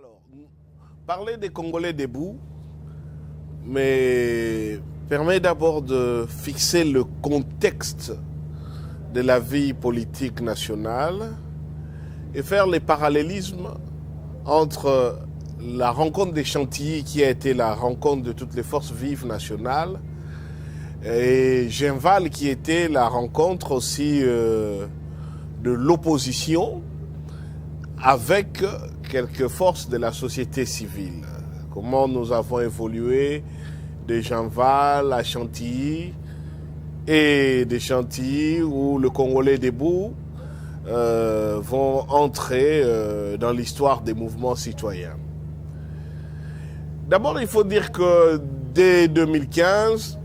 Alors, parler des Congolais debout, mais permet d'abord de fixer le contexte de la vie politique nationale et faire les parallélismes entre la rencontre des Chantilly, qui a été la rencontre de toutes les forces vives nationales, et Genval, qui était la rencontre aussi de l'opposition avec quelques forces de la société civile. Comment nous avons évolué de Genval à Chantilly, et de Chantilly où le Congolais debout vont entrer dans l'histoire des mouvements citoyens. D'abord, il faut dire que dès 2015,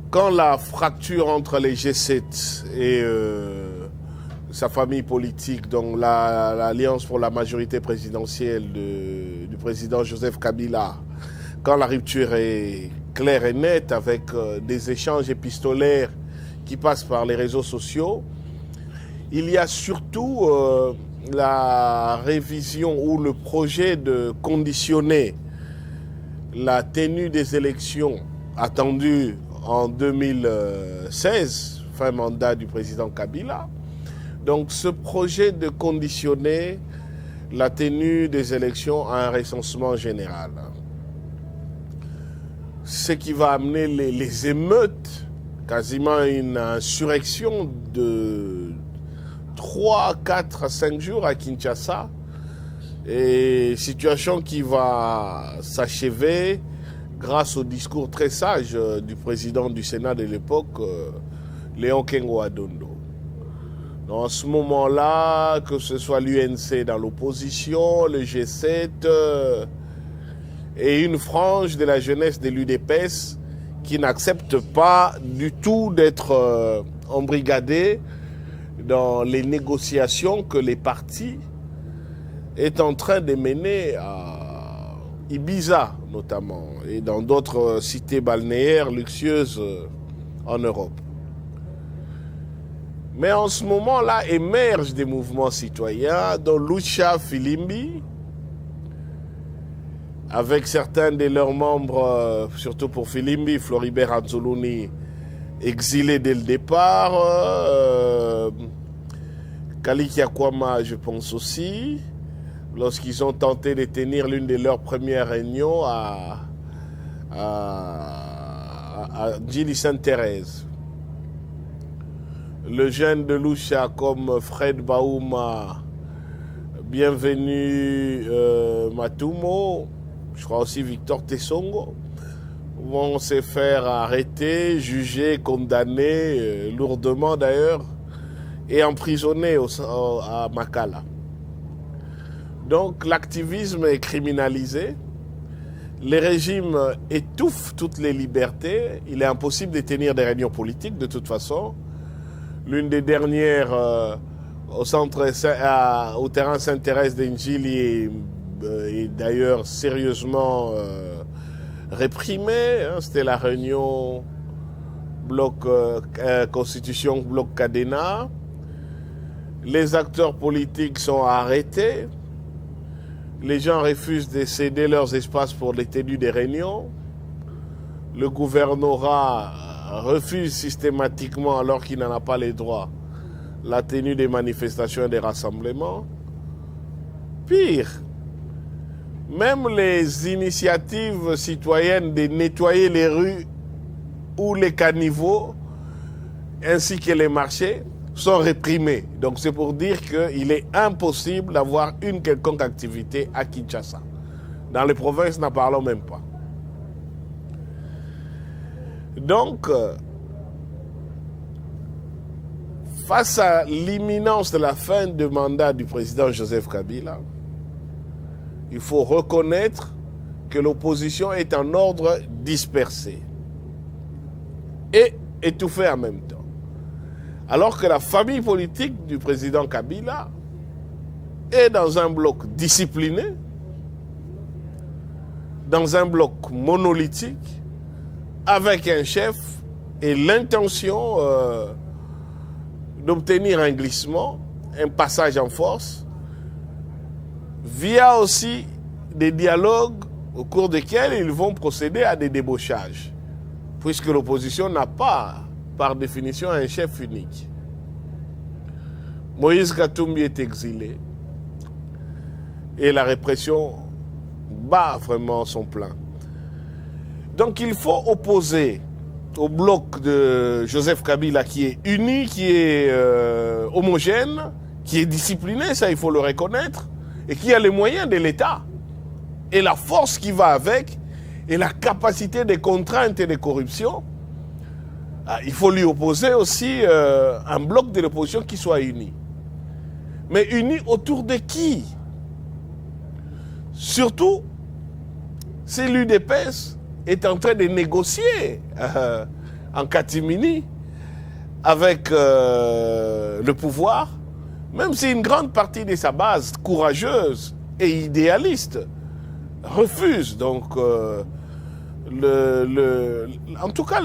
quand la fracture entre les G7 et sa famille politique, donc l'Alliance pour la majorité présidentielle du président Joseph Kabila, quand la rupture est claire et nette avec des échanges épistolaires qui passent par les réseaux sociaux, il y a surtout la révision ou le projet de conditionner la tenue des élections attendues en 2016, fin mandat du président Kabila. Donc ce projet de conditionner la tenue des élections à un recensement général. Ce qui va amener les émeutes, quasiment une insurrection de 3, 4 à 5 jours à Kinshasa, et situation qui va s'achever grâce au discours très sage du président du Sénat de l'époque, Léon Kengo Adondo. Dans ce moment-là, que ce soit l'UNC dans l'opposition, le G7 et une frange de la jeunesse de l'UDPS qui n'accepte pas du tout d'être embrigadée dans les négociations que les partis est en train de mener à Ibiza notamment et dans d'autres cités balnéaires luxueuses en Europe. Mais en ce moment-là émergent des mouvements citoyens dont Lucha Filimbi, avec certains de leurs membres, surtout pour Filimbi, Floribert Anzoloni, exilé dès le départ, Kaliki Akwama, je pense aussi, lorsqu'ils ont tenté de tenir l'une de leurs premières réunions à Djili Sainte-Thérèse. Le jeune de Lucha comme Fred Baouma, Bienvenu Matumo, je crois aussi Victor Tessongo, vont se faire arrêter, juger, condamner, lourdement d'ailleurs, et emprisonner à Makala. Donc l'activisme est criminalisé, les régimes étouffent toutes les libertés, il est impossible de tenir des réunions politiques de toute façon. L'une des dernières au terrain Sainte-Thérèse d'Indjili est d'ailleurs sérieusement réprimée. C'était la réunion Constitution Bloc Cadena. Les acteurs politiques sont arrêtés. Les gens refusent de céder leurs espaces pour les tenues des réunions. Le gouvernorat refuse systématiquement, alors qu'il n'en a pas les droits, la tenue des manifestations et des rassemblements. Pire, même les initiatives citoyennes de nettoyer les rues ou les caniveaux, ainsi que les marchés, sont réprimés. Donc c'est pour dire qu'il est impossible d'avoir une quelconque activité à Kinshasa. Dans les provinces, n'en parlons même pas. Donc, face à l'imminence de la fin du mandat du président Joseph Kabila, il faut reconnaître que l'opposition est en ordre dispersé et étouffée en même temps. Alors que la famille politique du président Kabila est dans un bloc discipliné, dans un bloc monolithique, avec un chef et l'intention d'obtenir un glissement, un passage en force, via aussi des dialogues au cours desquels ils vont procéder à des débauchages, puisque l'opposition n'a pas, par définition, un chef unique. Moïse Katumbi est exilé et la répression bat vraiment son plein. Donc il faut opposer au bloc de Joseph Kabila qui est uni, qui est homogène, qui est discipliné, ça il faut le reconnaître, et qui a les moyens de l'État, et la force qui va avec, et la capacité des contraintes et des corruptions. Il faut lui opposer aussi un bloc de l'opposition qui soit uni. Mais uni autour de qui? Surtout si l'UDPS est en train de négocier en catimini avec le pouvoir, même si une grande partie de sa base courageuse et idéaliste refuse. Donc, en tout cas,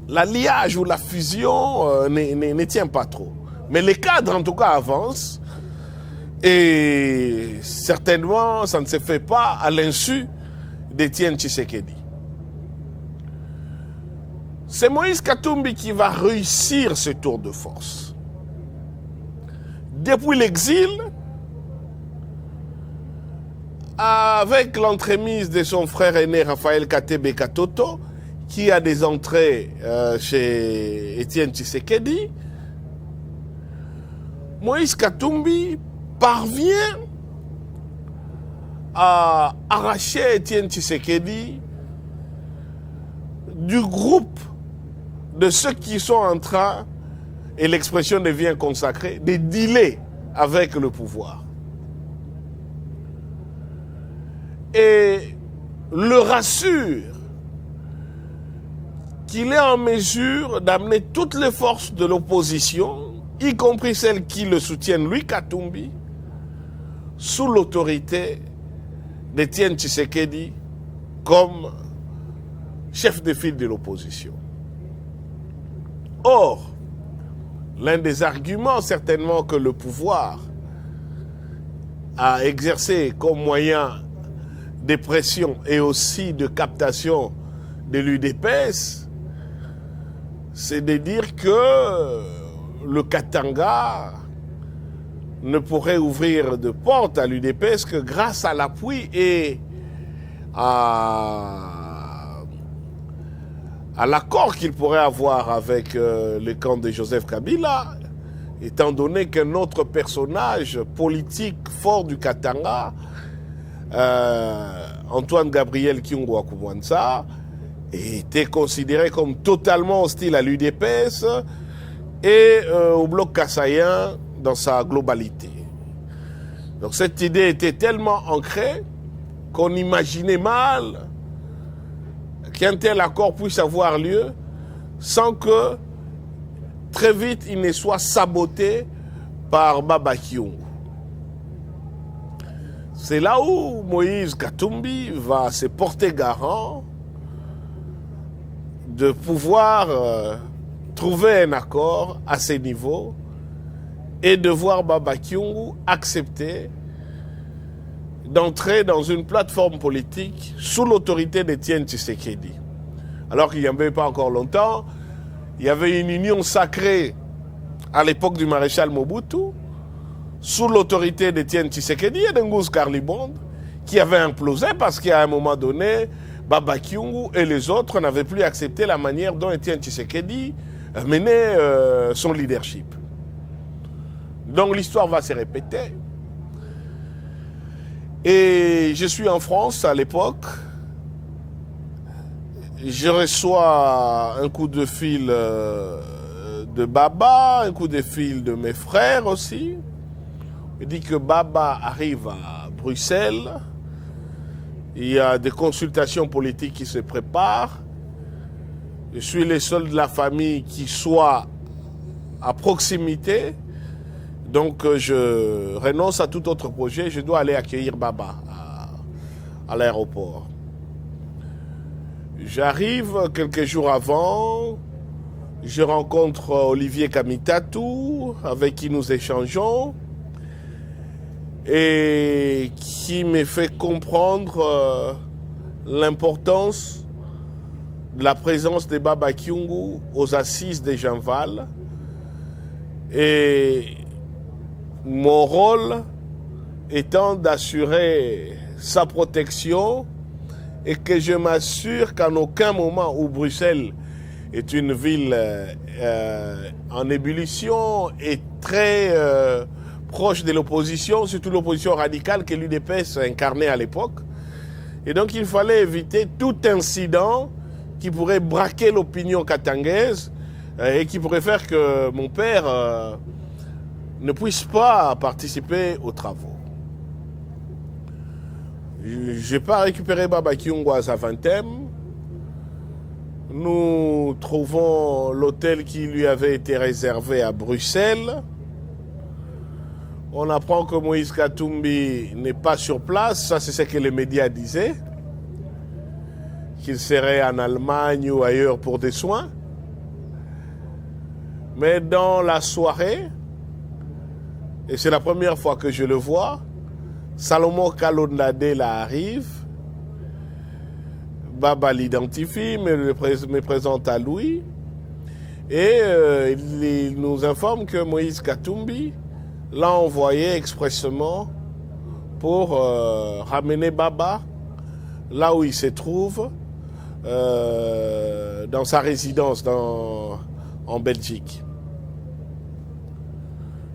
l'alliage ou la fusion ne tient pas trop. Mais les cadres, en tout cas, avancent. Et certainement, ça ne se fait pas à l'insu d'Étienne Tshisekedi. C'est Moïse Katumbi qui va réussir ce tour de force. Depuis l'exil, avec l'entremise de son frère aîné Raphaël Katebe Katoto, qui a des entrées chez Étienne Tshisekedi, Moïse Katumbi parvient à arracher Étienne Tshisekedi du groupe de ceux qui sont en train, et l'expression devient consacrée, de dealer avec le pouvoir. Et le rassure qu'il est en mesure d'amener toutes les forces de l'opposition, y compris celles qui le soutiennent, lui, Katumbi, sous l'autorité d'Étienne Tshisekedi comme chef de file de l'opposition. Or, l'un des arguments certainement que le pouvoir a exercé comme moyen de pression et aussi de captation de l'UDPS, c'est de dire que le Katanga ne pourrait ouvrir de porte à l'UDPS que grâce à l'appui et à l'accord qu'il pourrait avoir avec le camp de Joseph Kabila, étant donné qu'un autre personnage politique fort du Katanga, Antoine Gabriel Kyungwa Kumwanza, était considéré comme totalement hostile à l'UDPS et au bloc kassaïen dans sa globalité. Donc cette idée était tellement ancrée qu'on imaginait mal qu'un tel accord puisse avoir lieu sans que très vite il ne soit saboté par Baba Kyungu. C'est là où Moïse Katumbi va se porter garant de pouvoir trouver un accord à ce niveau et de voir Baba Kyungu accepter d'entrer dans une plateforme politique sous l'autorité d'Étienne Tshisekedi. Alors qu'il n'y avait pas encore longtemps, il y avait une union sacrée à l'époque du maréchal Mobutu, sous l'autorité d'Étienne Tshisekedi et d'Ngus Karlibonde, qui avait implosé parce qu'à un moment donné, Baba Kyungu et les autres n'avaient plus accepté la manière dont Étienne Tshisekedi menait son leadership. Donc l'histoire va se répéter. Et je suis en France à l'époque. Je reçois un coup de fil de Baba, un coup de fil de mes frères aussi. Il dit que Baba arrive à Bruxelles. Il y a des consultations politiques qui se préparent. Je suis le seul de la famille qui soit à proximité. Donc je renonce à tout autre projet. Je dois aller accueillir Baba à l'aéroport. J'arrive quelques jours avant. Je rencontre Olivier Kamitatou, avec qui nous échangeons. et qui me fait comprendre l'importance de la présence de Baba Kyungu aux assises de Jean-Val. Et mon rôle étant d'assurer sa protection et que je m'assure qu'en aucun moment où Bruxelles est une ville en ébullition et très proche de l'opposition, surtout l'opposition radicale que l'UDPS incarnait à l'époque. Et donc il fallait éviter tout incident qui pourrait braquer l'opinion katangaise et qui pourrait faire que mon père ne puisse pas participer aux travaux. Je n'ai pas récupéré Baba Kyungu à sa vingtaine. Nous trouvons l'hôtel qui lui avait été réservé à Bruxelles. On apprend que Moïse Katumbi n'est pas sur place. Ça, c'est ce que les médias disaient. Qu'il serait en Allemagne ou ailleurs pour des soins. Mais dans la soirée, et c'est la première fois que je le vois, Salomon Kalondade arrive. Baba l'identifie, me présente à Louis. Et il nous informe que Moïse Katumbi l'a envoyé expressément pour ramener Baba là où il se trouve, dans sa résidence en Belgique.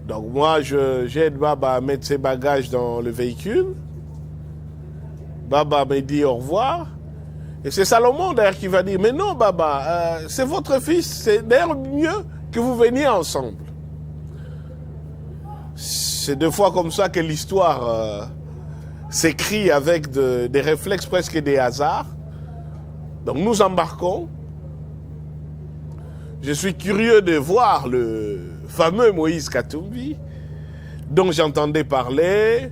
Donc moi, j'aide Baba à mettre ses bagages dans le véhicule. Baba me dit au revoir. Et c'est Salomon d'ailleurs qui va dire, mais non Baba, c'est votre fils, c'est d'ailleurs mieux que vous veniez ensemble. C'est deux fois comme ça que l'histoire s'écrit avec des réflexes presque des hasards. Donc nous embarquons. Je suis curieux de voir le fameux Moïse Katumbi, dont j'entendais parler,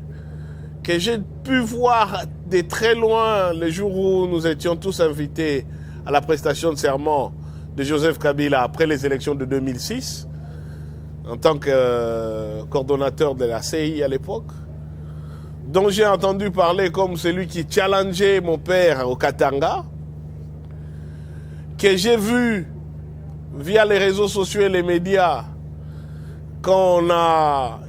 que j'ai pu voir de très loin le jour où nous étions tous invités à la prestation de serment de Joseph Kabila après les élections de 2006, en tant que coordonnateur de la CI à l'époque, dont j'ai entendu parler comme celui qui challengeait mon père au Katanga, que j'ai vu via les réseaux sociaux et les médias quand on a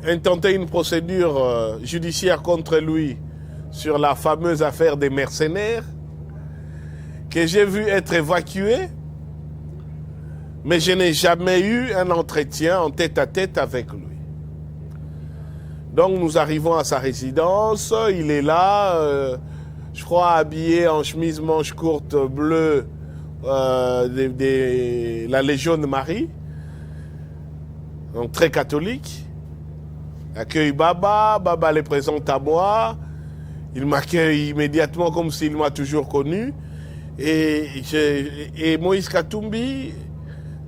intenté une procédure judiciaire contre lui sur la fameuse affaire des mercenaires, que j'ai vu être évacué, mais je n'ai jamais eu un entretien en tête-à-tête avec lui. Donc nous arrivons à sa résidence, il est là, je crois habillé en chemise manche courte bleue, de la Légion de Marie, donc très catholique. Accueille Baba, Baba les présente à moi, il m'accueille immédiatement comme s'il m'a toujours connu. Et Moïse Katumbi,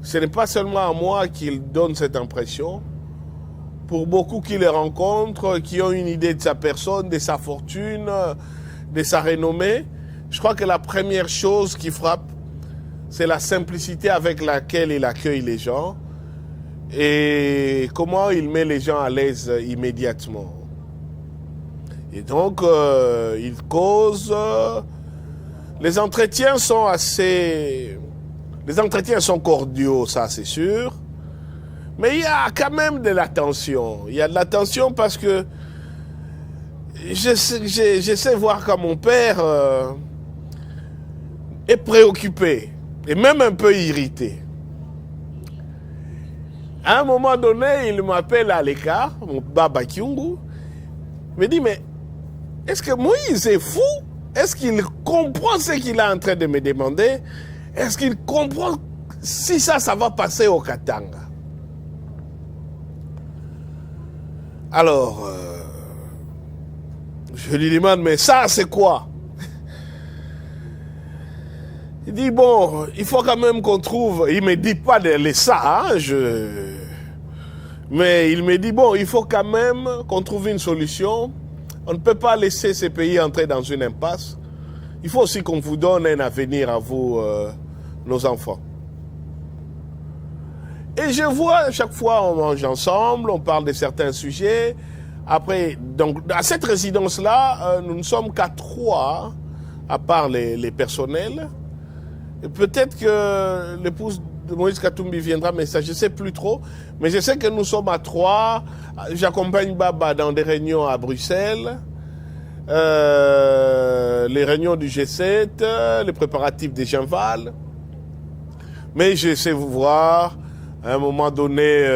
ce n'est pas seulement à moi qu'il donne cette impression. Pour beaucoup qui le rencontrent, qui ont une idée de sa personne, de sa fortune, de sa renommée, je crois que la première chose qui frappe, c'est la simplicité avec laquelle il accueille les gens et comment il met les gens à l'aise immédiatement. Et donc, il cause. Les entretiens sont cordiaux, ça c'est sûr. Mais il y a quand même de la tension. Il y a de la tension parce que j'essaie de voir quand mon père est préoccupé et même un peu irrité. À un moment donné, il m'appelle à l'écart, mon Baba Kyungu, me dit, mais est-ce que Moïse est fou? Est-ce qu'il comprend ce qu'il est en train de me demander? Est-ce qu'il comprend si ça va passer au Katanga? Alors, je lui demande, mais ça, c'est quoi? Il dit, bon, il faut quand même qu'on trouve... Il ne me dit pas de ça, hein, mais il me dit, bon, il faut quand même qu'on trouve une solution. On ne peut pas laisser ces pays entrer dans une impasse. Il faut aussi qu'on vous donne un avenir à vous, nos enfants. Et je vois, à chaque fois, on mange ensemble, on parle de certains sujets. Après, donc, à cette résidence-là, nous ne sommes qu'à 3, à part les personnels. Et peut-être que l'épouse de Moïse Katumbi viendra, mais ça, je ne sais plus trop. Mais je sais que nous sommes à 3. J'accompagne Baba dans des réunions à Bruxelles. Les réunions du G7, les préparatifs des Genval. Mais je sais vous voir, à un moment donné,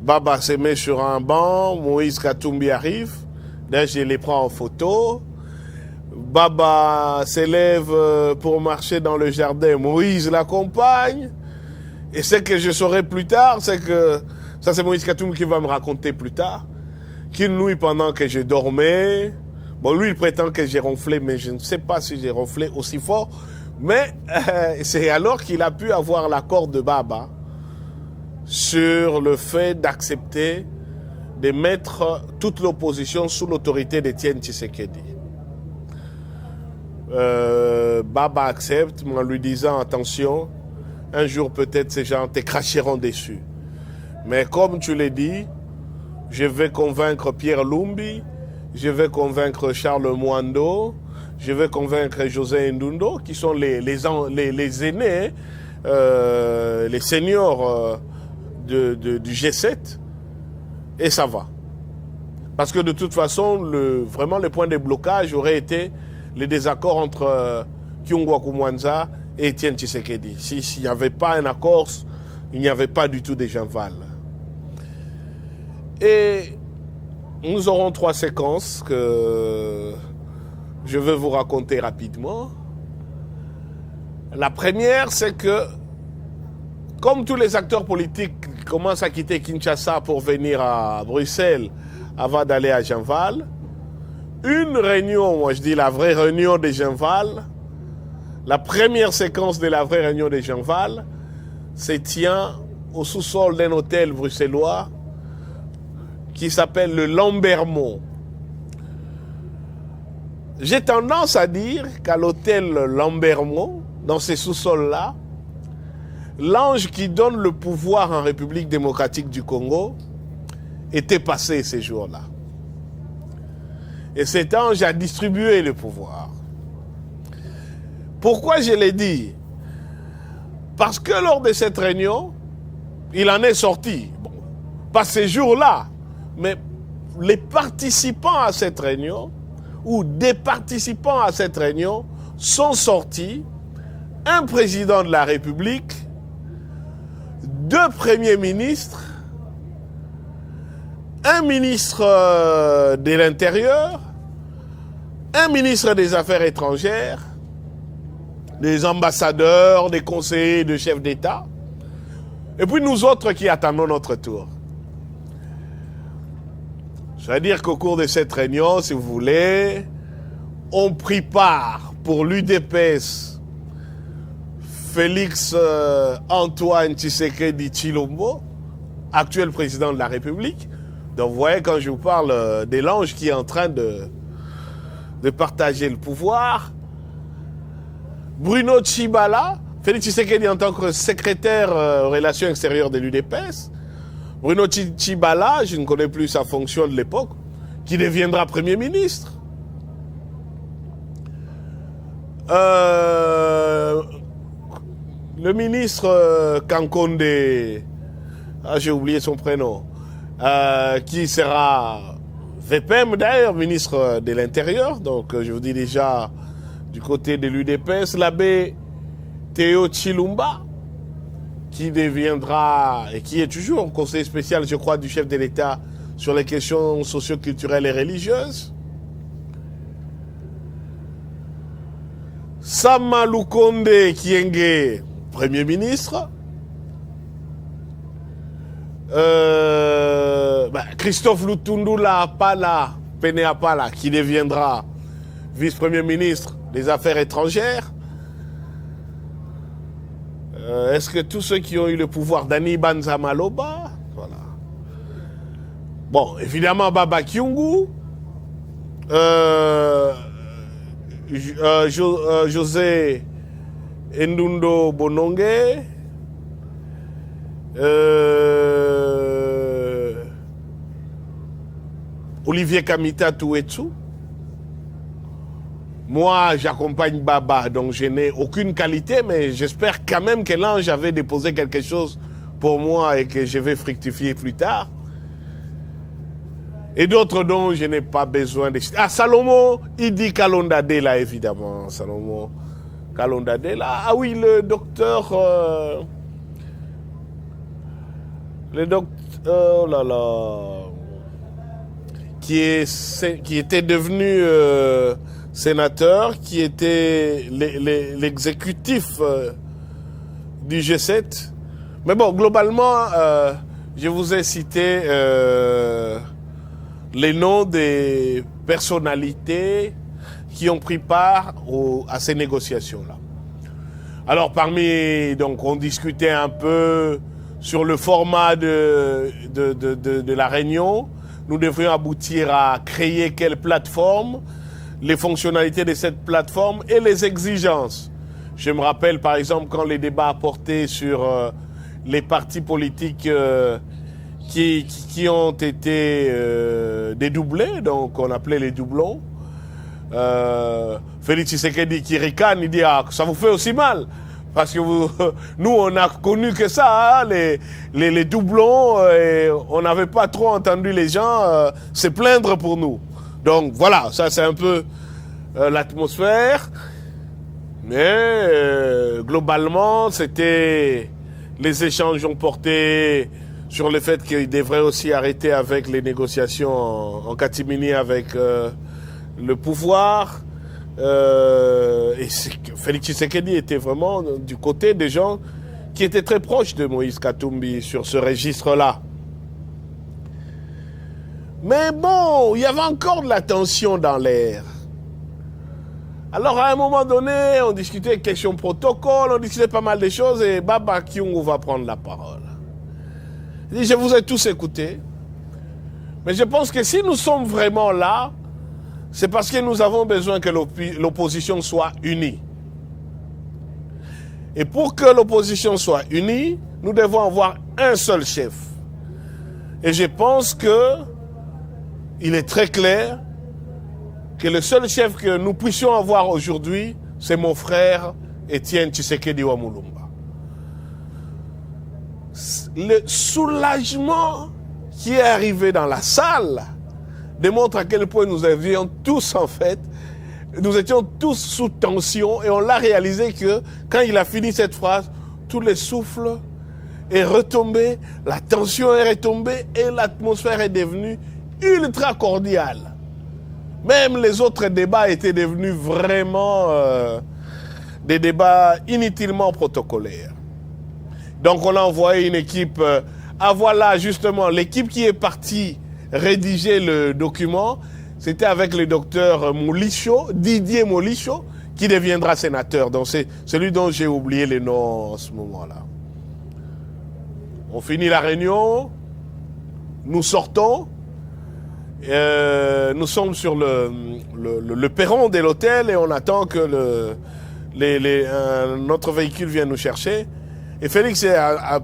Baba se met sur un banc, Moïse Katumbi arrive, là je les prends en photo. Baba s'élève pour marcher dans le jardin, Moïse l'accompagne. Et ce que je saurai plus tard, c'est que, ça c'est Moïse Katumbi qui va me raconter plus tard, qu'une nuit pendant que je dormais, bon lui il prétend que j'ai ronflé, mais je ne sais pas si j'ai ronflé aussi fort, mais c'est alors qu'il a pu avoir l'accord de Baba sur le fait d'accepter de mettre toute l'opposition sous l'autorité d'Étienne Tshisekedi. Baba accepte en lui disant attention, un jour peut-être ces gens te cracheront dessus. Mais comme tu l'as dit, je vais convaincre Pierre Lumbi, je vais convaincre Charles Mwando, je vais convaincre José Ndundo, qui sont les aînés, les seniors du G7, et ça va. Parce que de toute façon, vraiment le point de blocage aurait été les désaccords entre Kyungwa Mwanza et Etienne Tshisekedi. S'il n'y avait pas un accord, il n'y avait pas du tout des Genval. Et nous aurons 3 séquences que je vais vous raconter rapidement. La première, c'est que, comme tous les acteurs politiques commencent à quitter Kinshasa pour venir à Bruxelles avant d'aller à Genval, une réunion, moi je dis la vraie réunion des Genval, la première séquence de la vraie réunion des Genval, se tient au sous-sol d'un hôtel bruxellois qui s'appelle le Lambermont. J'ai tendance à dire qu'à l'hôtel Lambermont, dans ces sous-sols-là, l'ange qui donne le pouvoir en République démocratique du Congo était passé ces jours-là. Et cet ange a distribué le pouvoir. Pourquoi je l'ai dit? Parce que lors de cette réunion, il en est sorti. Bon, pas ces jours-là, mais les participants à cette réunion, ou des participants à cette réunion, sont sortis. Un président de la République, 2 premiers ministres, un ministre de l'Intérieur, un ministre des Affaires étrangères, des ambassadeurs, des conseillers, des chefs d'État, et puis nous autres qui attendons notre tour. C'est-à-dire qu'au cours de cette réunion, si vous voulez, on prit part pour l'UDPS Félix Antoine Tshisekedi Tshilombo, actuel président de la République. Donc vous voyez, quand je vous parle de l'ange qui est en train de partager le pouvoir, Bruno Tshibala, Félix Tshisekedi en tant que secrétaire aux relations extérieures de l'UDPS, Bruno Tshibala, je ne connais plus sa fonction de l'époque, qui deviendra Premier ministre. Le ministre Kankonde, j'ai oublié son prénom, qui sera VPM d'ailleurs, ministre de l'Intérieur, donc je vous dis déjà du côté de l'UDPS, l'abbé Théo Tshilumba, qui deviendra, et qui est toujours conseiller spécial, je crois, du chef de l'État sur les questions socio-culturelles et religieuses. Sama Lukonde Kyenge, Premier ministre. Christophe Lutundula Apala, Pene Apala, qui deviendra vice-premier ministre des Affaires étrangères. Est-ce que tous ceux qui ont eu le pouvoir, Dani Banzamaloba, voilà. Bon, évidemment, Baba Kyungu, José Ndundo Bononge, Olivier Kamita Touetsu. Moi, j'accompagne Baba, donc je n'ai aucune qualité, mais j'espère quand même que l'ange avait déposé quelque chose pour moi et que je vais fructifier plus tard. Et d'autres dont je n'ai pas besoin de... Ah, Salomon, il dit Kalondade là, évidemment. Salomon, Kalondade là. Ah oui, le docteur... le docteur... Oh là là... Qui était devenu sénateur, qui était l'exécutif du G7. Mais bon, globalement, je vous ai cité les noms des personnalités qui ont pris part à ces négociations-là. Alors donc on discutait un peu sur le format de la réunion. Nous devrions aboutir à créer quelle plateforme, les fonctionnalités de cette plateforme et les exigences. Je me rappelle par exemple quand les débats portaient sur les partis politiques qui ont été dédoublés, donc on appelait les doublons. Félix Tshisekedi qui ricane, il dit ah, ça vous fait aussi mal. Parce que nous, on n'a connu que ça, hein, les doublons, et on n'avait pas trop entendu les gens se plaindre pour nous. Donc voilà, ça c'est un peu l'atmosphère. Mais globalement, c'était... Les échanges ont porté sur le fait qu'il devrait aussi arrêter avec les négociations en catimini avec le pouvoir. Et Félix Tshisekedi était vraiment du côté des gens qui étaient très proches de Moïse Katumbi sur ce registre-là. Mais bon, il y avait encore de la tension dans l'air. Alors à un moment donné, on discutait questions protocole, on discutait pas mal de choses et Baba Kyungu va prendre la parole. Il dit, je vous ai tous écoutés, mais je pense que si nous sommes vraiment là, c'est parce que nous avons besoin que l'opposition soit unie. Et pour que l'opposition soit unie, nous devons avoir un seul chef. Et je pense qu'il est très clair que le seul chef que nous puissions avoir aujourd'hui, c'est mon frère Étienne Tshisekedi Wamulumba. Le soulagement qui est arrivé dans la salle démontre à quel point nous avions tous, en fait, nous étions tous sous tension et on l'a réalisé que quand il a fini cette phrase, tout le souffle est retombé, la tension est retombée et l'atmosphère est devenue ultra cordiale. Même les autres débats étaient devenus vraiment des débats inutilement protocolaires. Donc on a envoyé une équipe, voilà justement l'équipe qui est partie rédiger le document, c'était avec le docteur Moulicho, Didier Moulicho, qui deviendra sénateur. Donc c'est celui dont j'ai oublié le nom en ce moment-là. On finit la réunion, nous sortons, nous sommes sur le perron de l'hôtel et on attend que notre véhicule vienne nous chercher. Et Félix est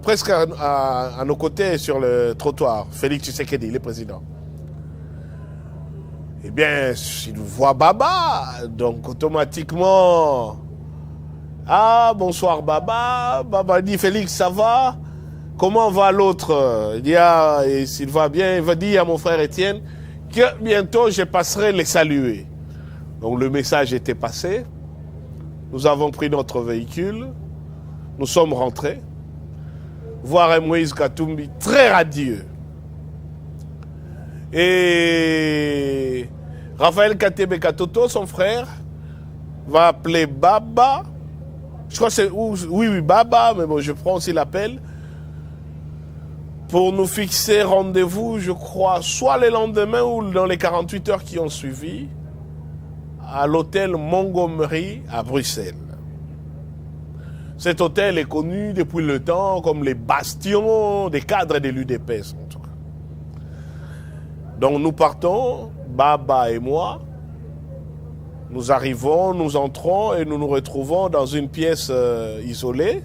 presque à nos côtés sur le trottoir. Félix Tshisekedi, le président. Eh bien, il voit Baba, donc automatiquement... Ah, bonsoir Baba. Baba dit, Félix, ça va? Comment va l'autre? Il dit, ah, et s'il va bien, il va dire à mon frère Étienne que bientôt je passerai les saluer. Donc le message était passé. Nous avons pris notre véhicule. Nous sommes rentrés, voir Moïse Katumbi très radieux. Et Raphaël Katebe Katoto, son frère, va appeler Baba. Je crois que c'est... Oui, Baba, mais bon, je prends aussi l'appel. Pour nous fixer rendez-vous, je crois, soit le lendemain ou dans les 48 heures qui ont suivi, à l'hôtel Montgomery à Bruxelles. Cet hôtel est connu depuis le temps comme les bastions des cadres de l'UDPS. En tout cas. Donc nous partons, Baba et moi, nous arrivons, nous entrons et nous nous retrouvons dans une pièce isolée,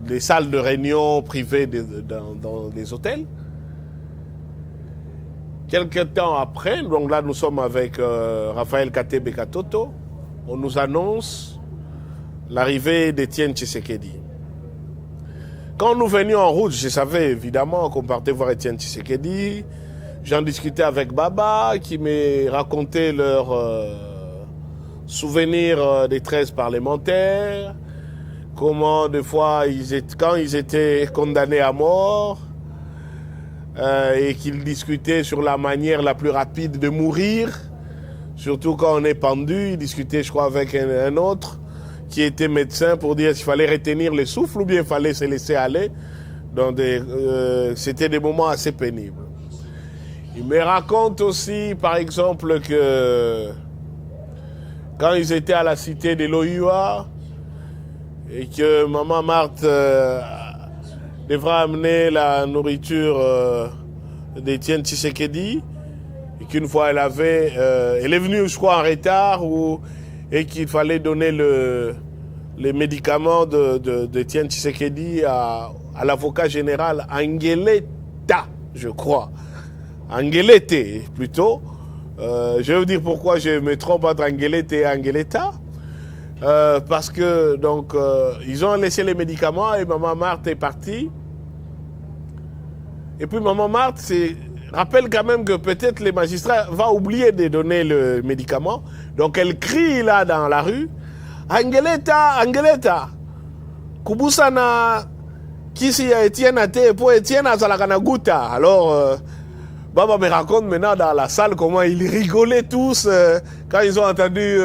des salles de réunion privées dans les hôtels. Quelques temps après, donc là nous sommes avec Raphaël Katebe Katoto, on nous annonce l'arrivée d'Étienne Tshisekedi. Quand nous venions en route, je savais évidemment qu'on partait voir Étienne Tshisekedi. J'en discutais avec Baba qui me racontait leurs souvenirs des 13 parlementaires, comment des fois, quand ils étaient condamnés à mort, et qu'ils discutaient sur la manière la plus rapide de mourir, surtout quand on est pendu. Ils discutaient, je crois, avec un autre qui était médecin pour dire s'il fallait retenir le souffle ou bien il fallait se laisser aller. C'était des moments assez pénibles. Il me raconte aussi, par exemple, que quand ils étaient à la cité de l'OUA et que Maman Marthe devra amener la nourriture d'Étienne Tshisekedi, et qu'une fois elle est venue, je crois, en retard, et qu'il fallait donner les médicaments d'Étienne Tshisekedi à l'avocat général Angeleta, je crois. Angelete, plutôt. Je vais vous dire pourquoi je me trompe entre Angelete et Angeleta. Parce que donc ils ont laissé les médicaments et Maman Marthe est partie. Et puis Maman Marthe rappelle quand même que peut-être les magistrats vont oublier de donner le médicament. Donc elle crie là dans la rue, Angeleta, Angeleta, Kubusana, Kisi ya Etienne Ate, pour Etienne Azalakanaguta. Alors Baba me raconte maintenant dans la salle comment ils rigolaient tous quand ils ont entendu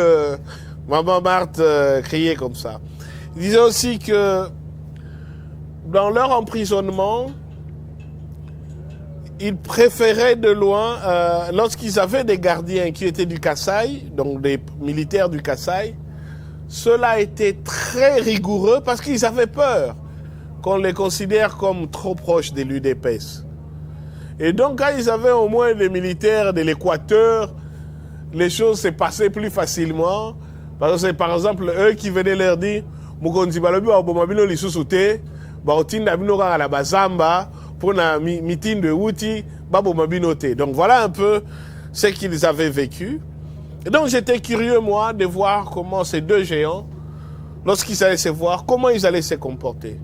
Maman Marthe crier comme ça. Il disait aussi que dans leur emprisonnement, ils préféraient de loin, lorsqu'ils avaient des gardiens qui étaient du Kasaï, donc des militaires du Kasaï, cela était très rigoureux parce qu'ils avaient peur qu'on les considère comme trop proches de l'UDPS. Et donc quand ils avaient au moins des militaires de l'Équateur, les choses se passaient plus facilement. Parce que c'est par exemple eux qui venaient leur dire Mukonzi balobi wa bomabino lisusu te ba otinda bino kaka la bazamba pour na meeting de Wouti ba bomabino te. Donc voilà un peu ce qu'ils avaient vécu. Et donc j'étais curieux moi de voir comment ces deux géants, lorsqu'ils allaient se voir, comment ils allaient se comporter.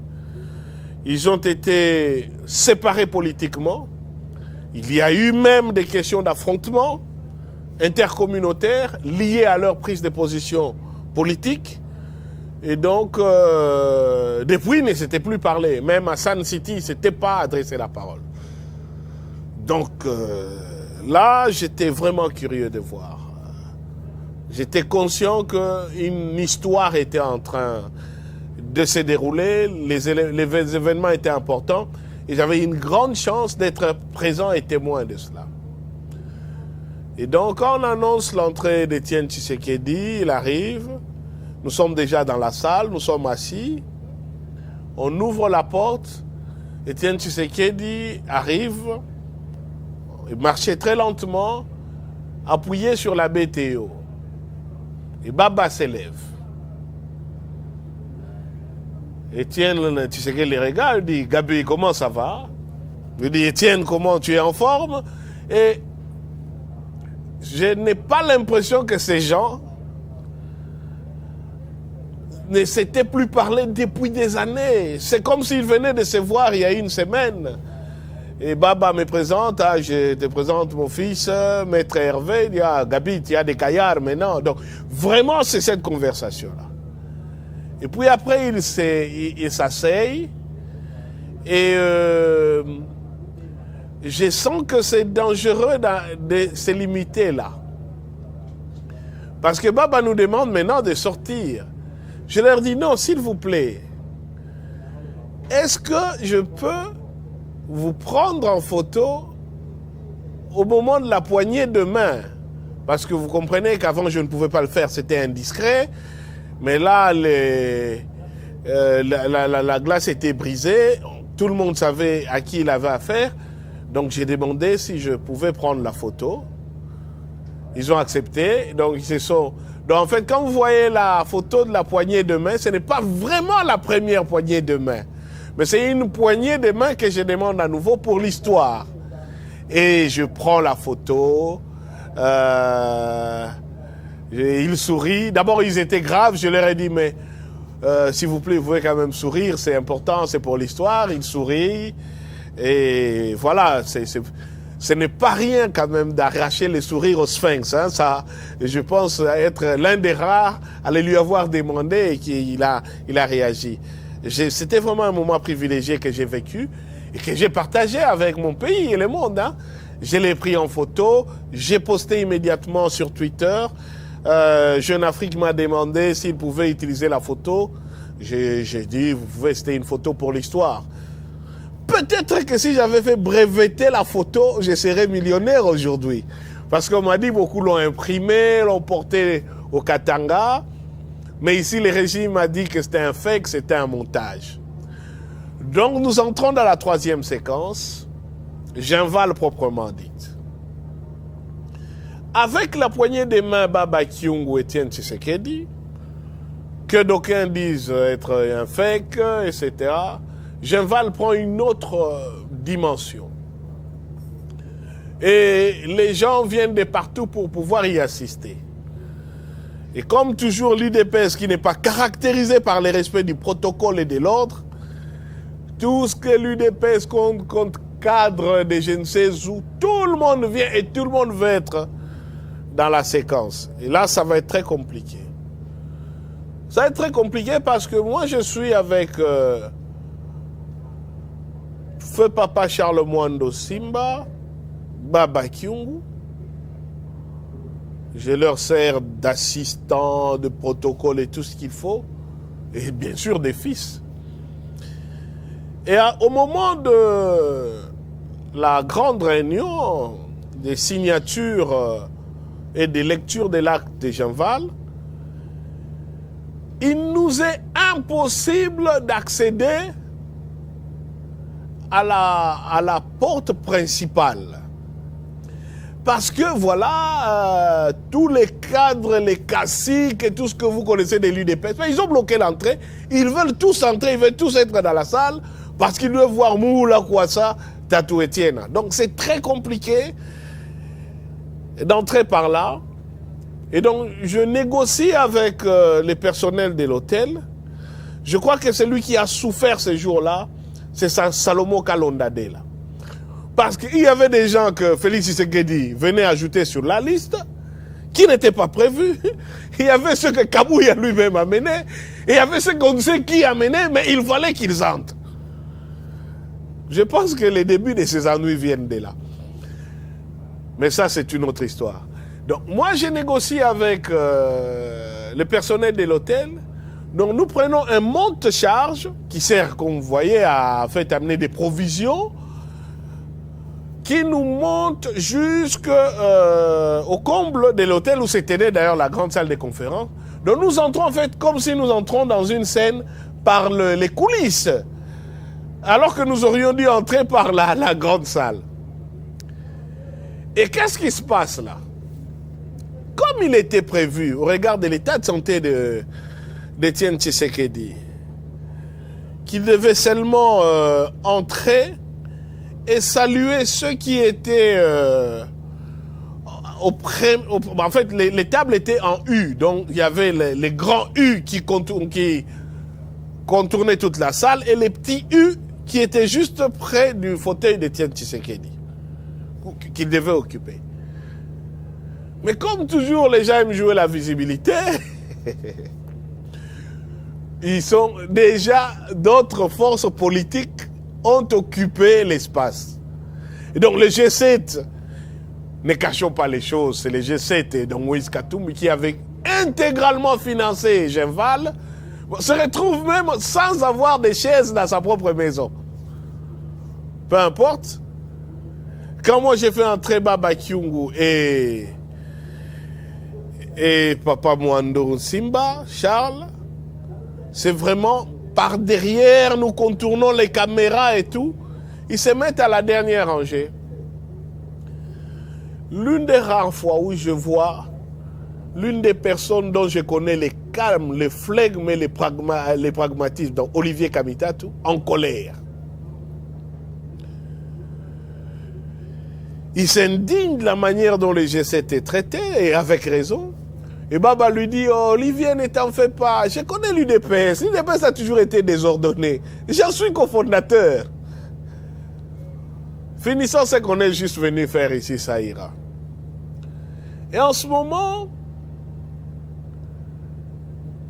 Ils ont été séparés politiquement. Il y a eu même des questions d'affrontement intercommunautaires liées à leur prise de position politique. Et donc, depuis, ils ne s'étaient plus parlé. Même à Sun City, ils ne s'étaient pas adressé la parole. Donc, là, j'étais vraiment curieux de voir. J'étais conscient qu'une histoire était en train de se dérouler, les événements étaient importants, et j'avais une grande chance d'être présent et témoin de cela. Et donc, quand on annonce l'entrée d'Étienne Tshisekedi, il arrive, nous sommes déjà dans la salle, nous sommes assis, on ouvre la porte, Étienne Tshisekedi arrive, il marchait très lentement, appuyé sur la BTO. Et Baba s'élève. Étienne Tshisekedi les regarde, il dit, Gabi, comment ça va? Il dit, Étienne, comment tu es en forme? Et je n'ai pas l'impression que ces gens ne s'étaient plus parlé depuis des années. C'est comme s'ils venaient de se voir il y a une semaine. Et Baba me présente, je te présente mon fils, Maître Hervé, il dit, Gabi, tu as des caillards maintenant. Donc, vraiment, c'est cette conversation-là. Et puis après, il s'asseye et je sens que c'est dangereux de se limiter là. Parce que Baba nous demande maintenant de sortir. Je leur dis non, s'il vous plaît, est-ce que je peux vous prendre en photo au moment de la poignée de main? Parce que vous comprenez qu'avant je ne pouvais pas le faire, c'était indiscret. Mais là, la glace était brisée. Tout le monde savait à qui il avait affaire. Donc j'ai demandé si je pouvais prendre la photo. Ils ont accepté. Donc ils se sont... Donc en fait, quand vous voyez la photo de la poignée de main, ce n'est pas vraiment la première poignée de main. Mais c'est une poignée de main que je demande à nouveau pour l'histoire. Et je prends la photo. Ils sourient. D'abord, ils étaient graves. Je leur ai dit, mais s'il vous plaît, vous pouvez quand même sourire. C'est important, c'est pour l'histoire. Ils sourient. Et voilà, ce n'est pas rien quand même d'arracher les sourires au Sphinx. Hein. Ça, je pense être l'un des rares à les lui avoir demandé et qu'il a réagi. C'était vraiment un moment privilégié que j'ai vécu et que j'ai partagé avec mon pays et le monde. Hein. Je l'ai pris en photo, j'ai posté immédiatement sur Twitter. Jeune Afrique m'a demandé s'il pouvait utiliser la photo. J'ai dit, vous pouvez, c'était une photo pour l'histoire. Peut-être que si j'avais fait breveter la photo, je serais millionnaire aujourd'hui. Parce qu'on m'a dit, beaucoup l'ont imprimé, l'ont porté au Katanga. Mais ici, le régime a dit que c'était un fake, c'était un montage. Donc, nous entrons dans la troisième séquence, Genval proprement dite. Avec la poignée des mains Baba Kyungu et Etienne Tshisekedi, que d'aucuns disent être un fake, etc., Genval prend une autre dimension. Et les gens viennent de partout pour pouvoir y assister. Et comme toujours, l'UDPS qui n'est pas caractérisé par le respect du protocole et de l'ordre, tout ce que l'UDPS compte cadre des je ne sais où, tout le monde vient et tout le monde veut être dans la séquence. Et là, ça va être très compliqué. Ça va être très compliqué parce que moi, je suis avec Feu Papa Charles Mwando Simba, Baba Kyungu. Je leur sers d'assistants, de protocole et tout ce qu'il faut. Et bien sûr des fils. Et au moment de la grande réunion des signatures et des lectures de l'acte de Genval, il nous est impossible d'accéder à la porte principale. Parce que voilà, tous les cadres, les caciques et tout ce que vous connaissez de l'UDPS, ils ont bloqué l'entrée. Ils veulent tous entrer, ils veulent tous être dans la salle parce qu'ils doivent voir Moula Kouassa, Tatou Etienne. Donc c'est très compliqué d'entrer par là. Et donc je négocie avec les personnels de l'hôtel. Je crois que celui qui a souffert ces jours-là, c'est Salomo Kalondade là. Parce qu'il y avait des gens que Félix Tshisekedi venait ajouter sur la liste qui n'étaient pas prévus. Il y avait ceux que Kabouya lui-même a menés. Et il y avait ceux qu'on ne sait qui a menés, mais il fallait qu'ils entrent. Je pense que les débuts de ces ennuis viennent de là. Mais ça, c'est une autre histoire. Donc, moi, je négocie avec le personnel de l'hôtel. Donc, nous prenons un monte-charge qui sert, comme vous voyez, à faire amener des provisions qui nous monte jusqu'au comble de l'hôtel où se tenait d'ailleurs la grande salle de conférence. Donc nous entrons en fait comme si nous entrons dans une scène par les coulisses, alors que nous aurions dû entrer par la grande salle. Et qu'est-ce qui se passe là? Comme il était prévu, au regard de l'état de santé d'Etienne Tshisekedi, qu'il devait seulement entrer et saluer ceux qui étaient en fait, les tables étaient en U. Donc, il y avait les grands U qui contournaient toute la salle et les petits U qui étaient juste près du fauteuil d'Etienne Tshisekedi qu'il devait occuper. Mais comme toujours, les gens aiment jouer la visibilité, ils sont déjà d'autres forces politiques ont occupé l'espace. Et donc le G7, ne cachons pas les choses, c'est le G7 et donc Moïse Katumbi qui avait intégralement financé Genval, se retrouve même sans avoir des chaises dans sa propre maison. Peu importe. Quand moi j'ai fait entrer Baba Kyungu et Papa Mwando Simba, Charles, c'est vraiment par derrière, nous contournons les caméras et tout. Ils se mettent à la dernière rangée. L'une des rares fois où je vois l'une des personnes dont je connais les calmes, les flegmes et les pragmatismes, donc Olivier Kamitatu, en colère. Il s'indigne de la manière dont les G7 est traité, et avec raison. Et Baba lui dit, oh, Olivier, ne t'en fais pas, je connais l'UDPS. L'UDPS a toujours été désordonné. J'en suis cofondateur. Finissons ce qu'on est juste venu faire ici, ça ira. Et en ce moment,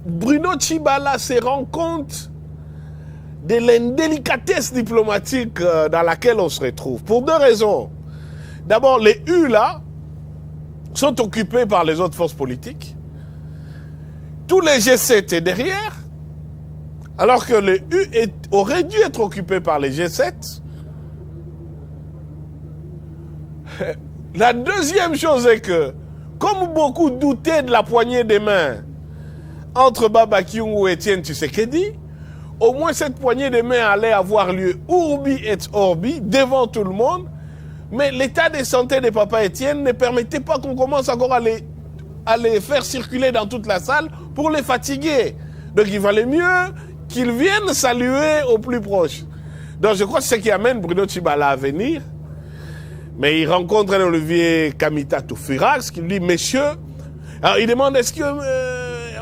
Bruno Tshibala se rend compte de l'indélicatesse diplomatique dans laquelle on se retrouve. Pour deux raisons. D'abord, les U là sont occupés par les autres forces politiques. Tous les G7 est derrière, alors que les U auraient dû être occupés par les G7. La deuxième chose est que, comme beaucoup doutaient de la poignée des mains entre Baba Kyungu et Etienne Tshisekedi, au moins cette poignée des mains allait avoir lieu urbi et orbi, devant tout le monde, mais l'état de santé de Papa Etienne ne permettait pas qu'on commence encore à les faire circuler dans toute la salle pour les fatiguer. Donc il valait mieux qu'ils viennent saluer au plus proche. Donc je crois que c'est ce qui amène Bruno Tshibala à venir. Mais il rencontre Olivier Kamita Toufirax qui lui dit, messieurs, alors il demande, est-ce que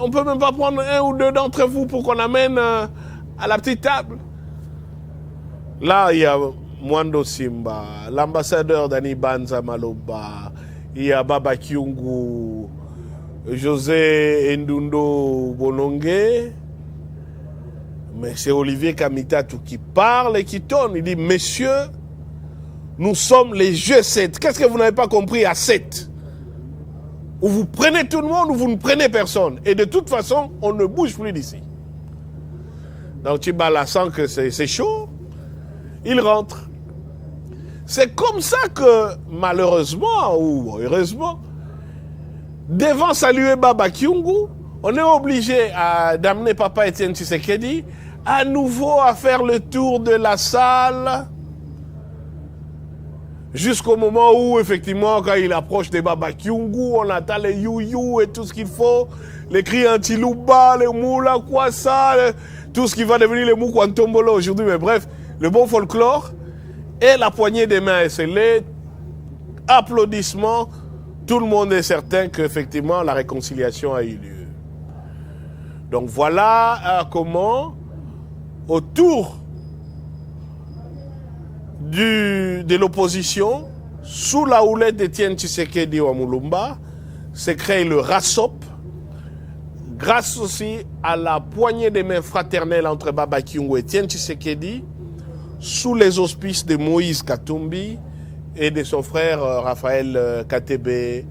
on peut même pas prendre un ou deux d'entre vous pour qu'on amène à la petite table? Là, il y a Mwando Simba, l'ambassadeur Dani Banza Maloba, il y a Baba Kyungu, José Ndundo Bonongue, mais c'est Olivier Kamita qui parle et qui tourne. Il dit, messieurs, nous sommes les G7. Qu'est-ce que vous n'avez pas compris à 7? Ou vous prenez tout le monde ou vous ne prenez personne. Et de toute façon, on ne bouge plus d'ici. Donc Tshibala sent que c'est chaud. Il rentre. C'est comme ça que, malheureusement ou heureusement, devant saluer Baba Kyungu, on est obligé d'amener Papa Etienne Tshisekedi à nouveau à faire le tour de la salle jusqu'au moment où, effectivement, quand il approche des Baba Kyungu, on attend les you-you et tout ce qu'il faut, les cris anti-louba, les moula, quoi ça, tout ce qui va devenir les moukwantombolo aujourd'hui, mais bref, le bon folklore, et la poignée des mains est scellée, applaudissements, tout le monde est certain qu'effectivement la réconciliation a eu lieu. Donc voilà comment, autour de l'opposition, sous la houlette d'Etienne Tshisekedi au Mulumba, se crée le RASOP, grâce aussi à la poignée des mains fraternelles entre Baba Kyungu et Etienne Tshisekedi, sous les auspices de Moïse Katumbi et de son frère Raphaël Katebe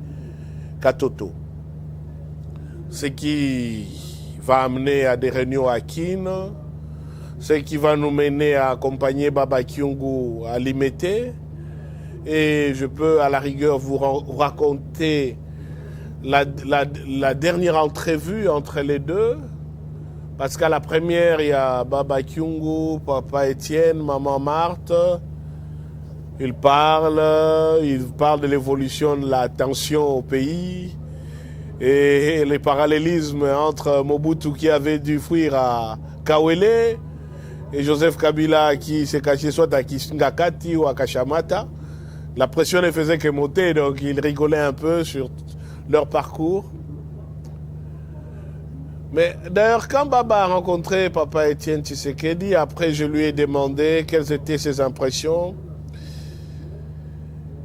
Katoto. Ce qui va amener à des réunions à Kin, ce qui va nous mener à accompagner Baba Kyungu à Limete. Et je peux à la rigueur vous raconter la dernière entrevue entre les deux. Parce qu'à la première, il y a Baba Kyungu, Papa Etienne, Maman Marthe. Ils parlent de l'évolution de la tension au pays et les parallélismes entre Mobutu qui avait dû fuir à Kawele et Joseph Kabila qui s'est caché soit à Kisangakati ou à Kashamata. La pression ne faisait que monter, donc ils rigolaient un peu sur leur parcours. Mais d'ailleurs, quand Baba a rencontré Papa Etienne Tshisekedi, après je lui ai demandé quelles étaient ses impressions.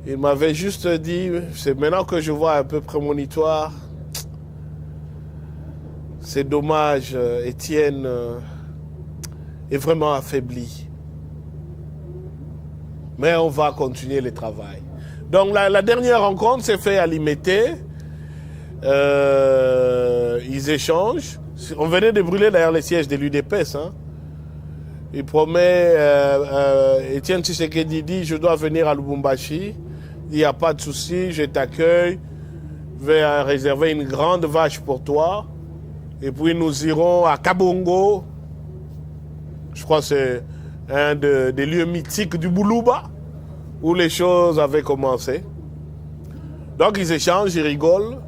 Il m'avait juste dit, c'est maintenant que je vois un peu prémonitoire, c'est dommage, Etienne est vraiment affaibli. Mais on va continuer le travail. Donc la dernière rencontre s'est faite à Limete. Ils échangent. On venait de brûler d'ailleurs les sièges de l'UDPS. Hein. Il promet, Etienne Tshisekedi dit, je dois venir à Lubumbashi. Il n'y a pas de souci, je t'accueille. Je vais réserver une grande vache pour toi. Et puis nous irons à Kabongo. Je crois que c'est un des lieux mythiques du Boulouba, où les choses avaient commencé. Donc ils échangent, ils rigolent.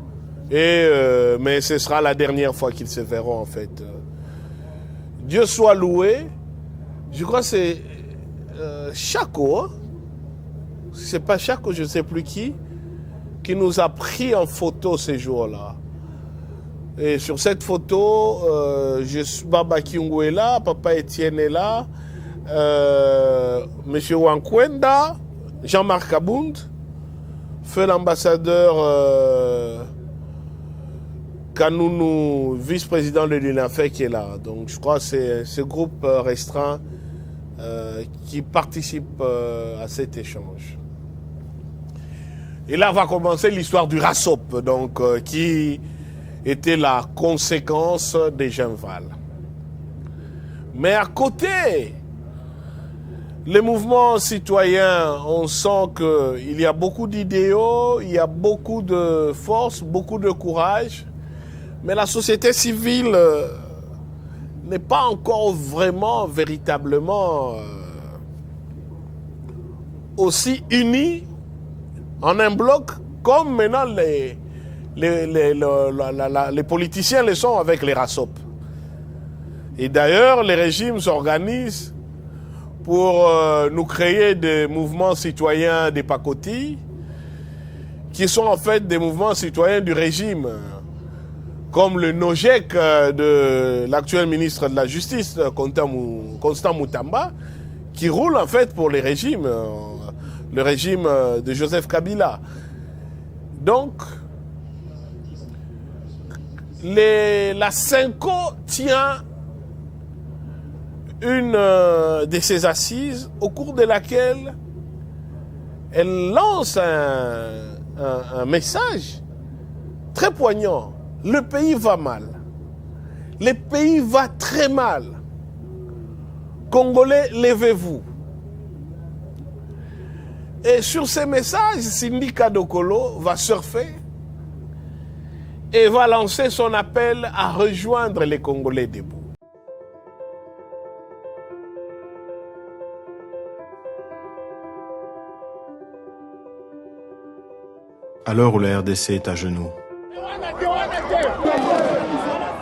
Mais ce sera la dernière fois qu'ils se verront en fait. Dieu soit loué. Je crois que c'est Chako. Hein? c'est pas Chak ou je ne sais plus qui nous a pris en photo ces jours-là. Et sur cette photo, Baba Kiungu est là, Papa Etienne est là, Monsieur Wankwenda, Jean-Marc Abound, feu l'ambassadeur Kanounou, vice-président de l'UNAFE qui est là. Donc je crois que c'est ce groupe restreint qui participe à cet échange. Et là va commencer l'histoire du RASOP, donc qui était la conséquence des Genval. Mais à côté, les mouvements citoyens, on sent qu'il y a beaucoup d'idéaux, il y a beaucoup de force, beaucoup de courage, mais la société civile n'est pas encore vraiment, véritablement aussi unie en un bloc comme maintenant les politiciens le sont avec les RASOP. Et d'ailleurs, les régimes s'organisent pour nous créer des mouvements citoyens des pacotilles qui sont en fait des mouvements citoyens du régime, comme le NOJEC de l'actuel ministre de la Justice, Constant Moutamba, qui roule en fait pour les régimes, le régime de Joseph Kabila. Donc, la Cinco tient une de ses assises au cours de laquelle elle lance un message très poignant. Le pays va mal. Le pays va très mal. Congolais, levez-vous. Et sur ces messages, Sindika Dokolo va surfer et va lancer son appel à rejoindre les Congolais debout. À l'heure où la RDC est à genoux,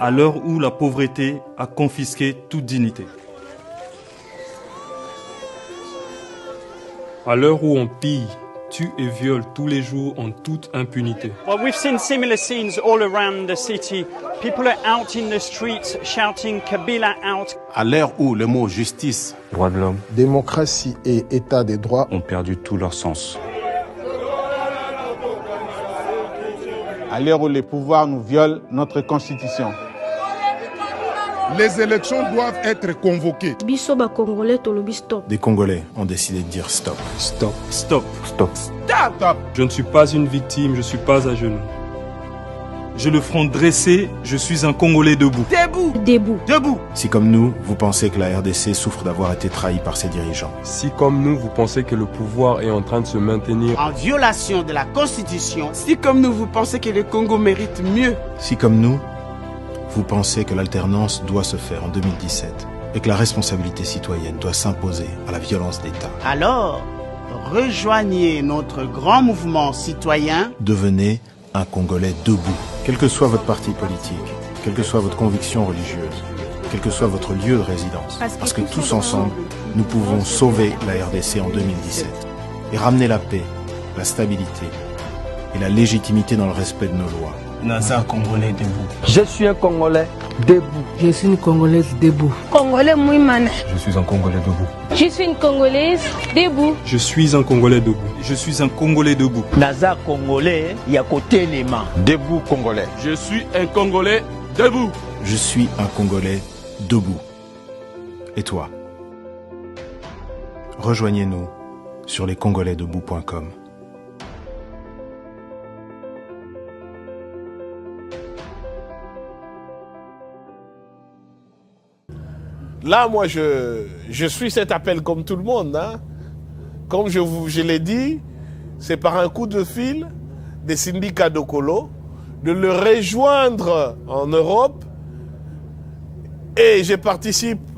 à l'heure où la pauvreté a confisqué toute dignité, à l'heure où on pille, tue et viole tous les jours en toute impunité. Well, we've seen similar scenes all around the city. People are out in the streets shouting Kabila out. À l'heure où le mot justice, droits de l'homme, démocratie et état des droits ont perdu tout leur sens. à l'heure où les pouvoirs nous violent notre constitution. Les élections doivent être convoquées. Des Congolais ont décidé de dire stop. Stop. Stop. Stop. Stop. Stop. Je ne suis pas une victime, je ne suis pas à genoux. J'ai le front dressé, je suis un Congolais debout. Debout. Debout. Debout. Si comme nous, vous pensez que la RDC souffre d'avoir été trahie par ses dirigeants. Si comme nous, vous pensez que le pouvoir est en train de se maintenir en violation de la Constitution. Si comme nous, vous pensez que le Congo mérite mieux. Si comme nous, vous pensez que l'alternance doit se faire en 2017 et que la responsabilité citoyenne doit s'imposer à la violence d'État. Alors, rejoignez notre grand mouvement citoyen. Devenez un Congolais debout. Quel que soit votre parti politique, quelle que soit votre conviction religieuse, quel que soit votre lieu de résidence, parce que tous ensemble, nous pouvons sauver la RDC en 2017 et ramener la paix, la stabilité et la légitimité dans le respect de nos lois. Nazar Congolais debout. Je suis un Congolais debout. Je suis une Congolaise debout. Congolais Mouimane. Je suis un Congolais debout. Je suis une Congolaise debout. Je suis un Congolais debout. Je suis un Congolais debout. Nazar Congolais, il y a côté les mains. Debout Congolais. Je suis un Congolais debout. Je suis un Congolais debout. Et toi? Rejoignez-nous sur lescongolaisdebout.com. Là, moi, je suis cet appel comme tout le monde. Hein. Comme je l'ai dit, c'est par un coup de fil des syndicats d'Okolo de le rejoindre en Europe. Et je participe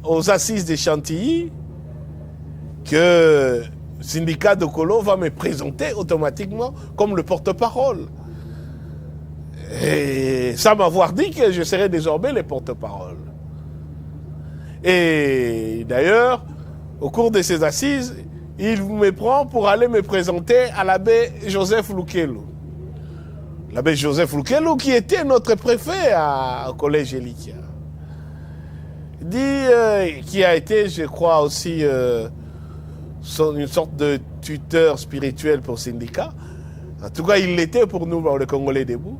aux assises des Chantilly que le syndicat d'Okolo va me présenter automatiquement comme le porte-parole. Et sans m'avoir dit que je serais désormais le porte-parole. Et d'ailleurs, au cours de ces assises, il me prend pour aller me présenter à l'abbé Joseph Lukelu. L'abbé Joseph Lukelu qui était notre préfet au collège Elikia. Qui a été, je crois, aussi une sorte de tuteur spirituel pour syndicat. En tout cas, il l'était pour nous, le Congolais debout.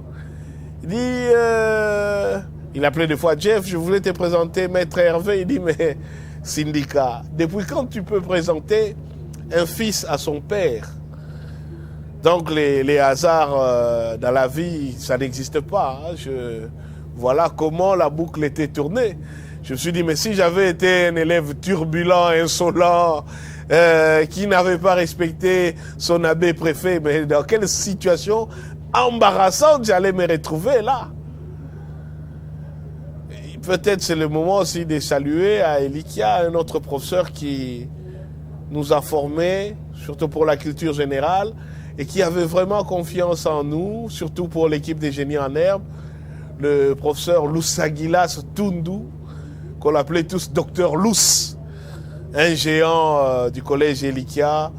Il appelait des fois Jeff, je voulais te présenter Maître Hervé. Il dit, mais syndicat, depuis quand tu peux présenter un fils à son père? Donc les hasards dans la vie, ça n'existe pas. Voilà comment la boucle était tournée. Je me suis dit, mais si j'avais été un élève turbulent, insolent, qui n'avait pas respecté son abbé préfet, mais dans quelle situation embarrassante j'allais me retrouver là? Peut-être c'est le moment aussi de saluer à Elikia, un autre professeur qui nous a formés, surtout pour la culture générale, et qui avait vraiment confiance en nous, surtout pour l'équipe des génies en herbe, le professeur Loussagilas Tundu, qu'on appelait tous Docteur Lous, un géant du collège Elikia,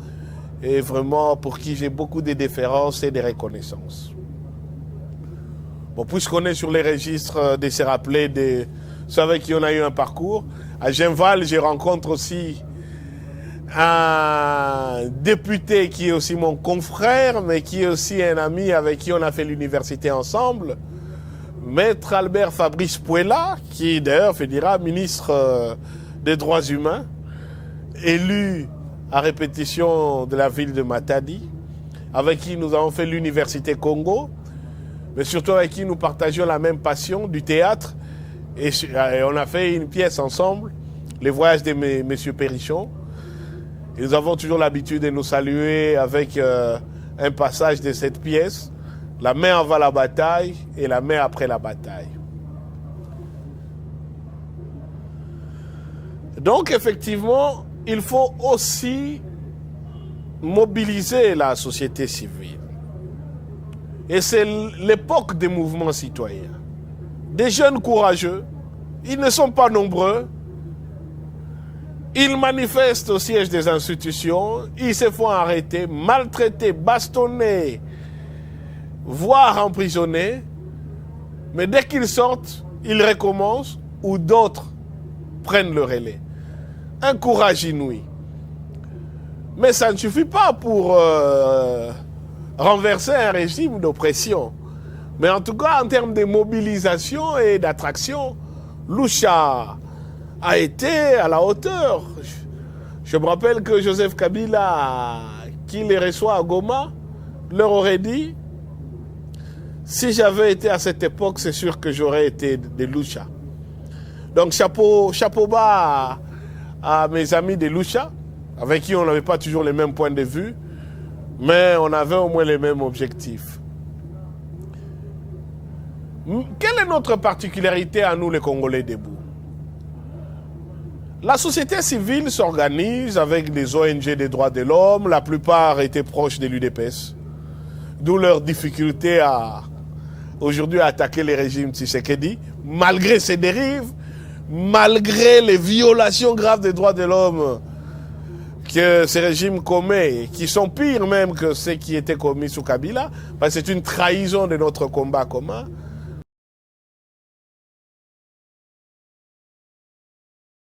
et vraiment pour qui j'ai beaucoup de déférence et de reconnaissance. Bon, puisqu'on est sur les registres de se rappeler de ceux avec qui on a eu un parcours, à Genval, je rencontre aussi un député qui est aussi mon confrère, mais qui est aussi un ami avec qui on a fait l'université ensemble, Maître Albert Fabrice Puela, qui d'ailleurs finira ministre des Droits humains, élu à répétition de la ville de Matadi, avec qui nous avons fait l'université Congo, mais surtout avec qui nous partageons la même passion du théâtre, et on a fait une pièce ensemble, Les Voyages de Monsieur Périchon. Et nous avons toujours l'habitude de nous saluer avec un passage de cette pièce, la main avant la bataille et la main après la bataille. Donc effectivement, il faut aussi mobiliser la société civile. Et c'est l'époque des mouvements citoyens. Des jeunes courageux, ils ne sont pas nombreux, ils manifestent au siège des institutions, ils se font arrêter, maltraiter, bastonner, voire emprisonner, mais dès qu'ils sortent, ils recommencent ou d'autres prennent le relais. Un courage inouï. Mais ça ne suffit pas pour renverser un régime d'oppression. Mais en tout cas, en termes de mobilisation et d'attraction, Lucha a été à la hauteur. Je me rappelle que Joseph Kabila, qui les reçoit à Goma, leur aurait dit, si j'avais été à cette époque, c'est sûr que j'aurais été de Lucha. Donc chapeau bas à mes amis de Lucha, avec qui on n'avait pas toujours les mêmes points de vue, mais on avait au moins les mêmes objectifs. Quelle est notre particularité à nous, les Congolais debout? La société civile s'organise avec des ONG des droits de l'homme, la plupart étaient proches de l'UDPS, d'où leur difficulté à aujourd'hui attaquer les régimes Tshisekedi, malgré ses dérives, malgré les violations graves des droits de l'homme que ces régimes commettent, qui sont pires même que ceux qui étaient commis sous Kabila, parce que c'est une trahison de notre combat commun.